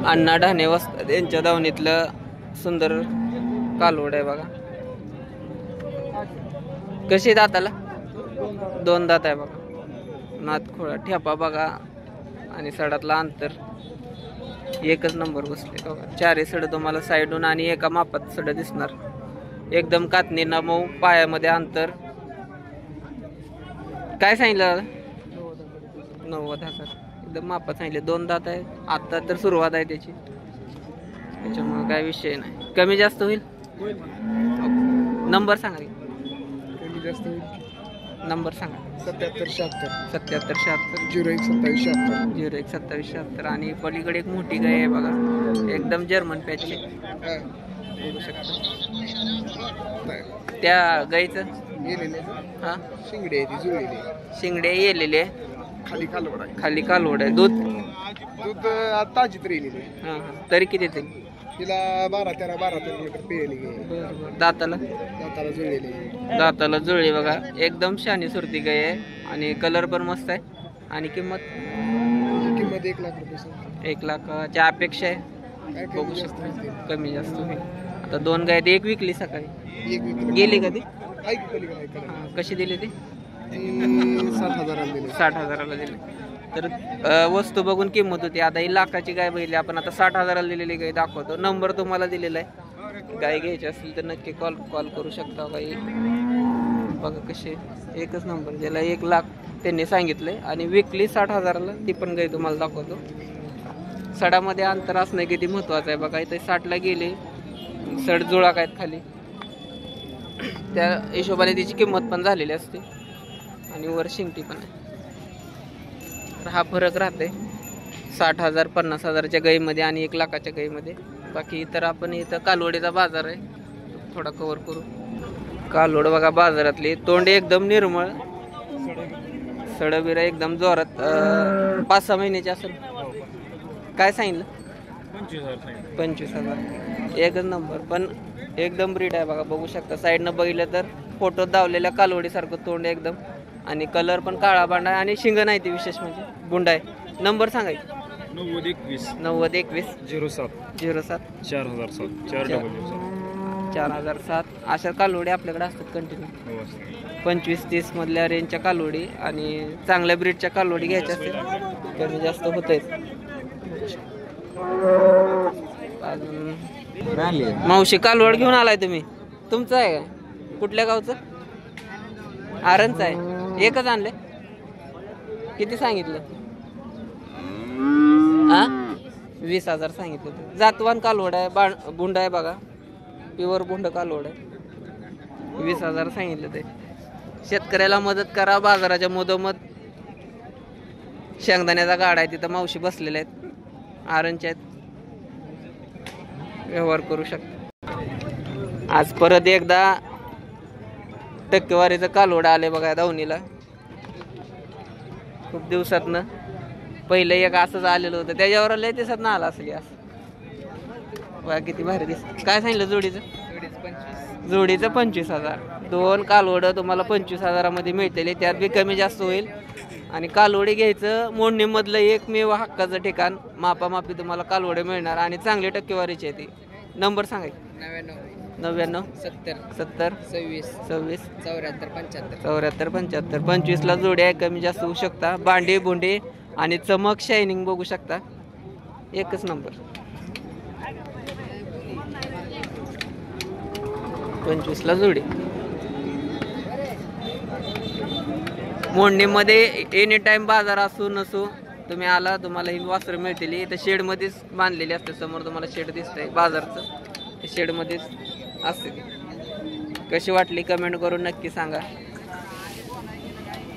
अण्णा ढाणे वस्ताद यांच्या दावणीतलं सुंदर कालवड आहे बघा. कशी दाताला? 2 दात आहे बघा. नात खोळा ठेपा बघा आणि सडातला अंतर एकच नंबर बसले बघा. 4 सड तुम्हाला साईडून आणि एका मापात सड दिसणार. एकदम कातणीना मऊ, पायामध्ये अंतर. काय सांगितलं? 90,000 एकदम मापात सांगितले. 2 दात आहे. आता तर सुरुवात आहे त्याची, त्याच्यामुळे काय विषय नाही. कमी जास्त होईल. नंबर सांगा. कमी जास्त होईल. नंबर सांगा. 7776 7776 012776 012776. आणि पलीकडे एक मोठी गाय आहे बघा, एकदम जर्मन पॅचची बघू शकता. त्या गाईचं हा शिंगडे आहे, ती जुळलेली शिंगडे येलेले, खाली कालवड आहे. खाली कालवड आहे. दूध ताजीत राहिलेली. हा तरी किती येते? तिला 12-13 लिटर पिळेली गे. दाताला दाताला जुळलेली. दाताला जुळली बघा. एकदम शानी सुरती गाय आहे आणि कलर पण मस्त आहे. आणि किंमत 1 लाख रुपये. 1 लाखाच्या अपेक्षा आहे. बघू शकता कमी जास्त होईल. आता 2 गाय आहेत. एक विकली सकाळी. एक विकली. गेली कधी? ऐक कशी दिली ती? 60,000 दिली. 60,000ला दिली. तर वस्तू बघून किंमत होती. आता ही लाखाची गाय बघितली आपण. आता 60,000ला दिलेली गाय दाखवतो. नंबर तुम्हाला दिलेला आहे. गाय घ्यायची असेल तर नक्की कॉल करू शकता. गाई बघा कशी एकच नंबर. ज्याला 1 लाख त्यांनी सांगितलंय आणि विकली 60,000ला, ती पण गाय तुम्हाला दाखवतो. सडामध्ये अंतर असणं किती महत्वाचं आहे बघा. इथे 60ला गेले, सड जुळा काय खाली, त्या हिशोबाने तिची किंमत पण झालेली असते आणि वर शिंगटी पण आहे. तर हा फरक राहते 60,000 50,000च्या गाईमध्ये आणि 1 लाखाच्या गाईमध्ये. बाकी तर आपण इथं कालवडीचा बाजार आहे, थोडा कव्हर करू. कालवड बघा बाजारातली. तोंड एकदम निर्मळ, सडबिरा एकदम जोरात. 5-6 महिन्याची असेल. काय सांगितलं? 25,000. एकच नंबर. पण एकदम ब्रीड आहे बघा. बघू शकता साईडनं बघितलं तर फोटो दावलेल्या कालवडीसारखं तोंड एकदम. आणि कलर पण काळा बांडा आहे आणि शिंग नाही ती विशेष म्हणजे बुंडा आहे. नंबर सांगायचं 9021 9021 07 07 4007 4007. अशा कालवडी आपल्याकडे असतात कंटिन्यू. 25-30 मधल्या रेंजच्या कालवडी आणि चांगल्या ब्रीडच्या कालवडी घ्यायच्या असतील कमी जास्त होत आहेत. मावशी कालवड घेऊन आलाय तुम्ही? तुमचं आहे का? कुठल्या गावचं? आरणचं आहे. एकच आणले? किती सांगितलं? 20,000 सांगितलं. जातवान कालवड आहे, बुंड आहे बघा. प्युअर बुंड कालवड आहे. 20,000 सांगितलं. ते शेतकऱ्याला मदत करा. बाजाराच्या मधोमध शेंगदाण्याचा गाडा आहे, तिथं मावशी बसलेल्या आहेत, आरणच्या आहेत, व्यवहार करू शकता. आज परत एकदा टक्केवारीचं कालवड आले बघा दावणीला. खूप दिवसातनं पहिलं एक असंच आलेलं होतं, त्याच्यावर लय दिवसात ना आला असेल असं बघा. किती भारी दिसत. काय सांगितलं जोडीचं? जोडीचं 25,000. 2 कालवड तुम्हाला 25,000मध्ये मिळतेले. त्यात बी कमी जास्त होईल. आणि कालवडी घ्यायचं मोडणीमधलं एकमेव हक्काचं ठिकाण. मापामापी तुम्हाला कालवडे मिळणार आणि चांगली टक्केवारीची आहे ती. नंबर सांगायचं 99 70 26 74 75. 25ला जोडी आहे. कमी जास्त होऊ शकता. बांडे बुंडे आणि चमक शायनिंग बघू शकता. एकच नंबर. 25ला जोडी. मोडणीमध्ये एनी टाइम बाजार असू नसू तुम्ही आला, तुम्हाला ही वासरं मिळतील. इथं शेडमध्येच बांधलेली असते. समोर तुम्हाला शेड दिसतंय बाजारचं, ते शेडमध्येच असते. कशी वाटली कमेंट करून नक्की सांगा.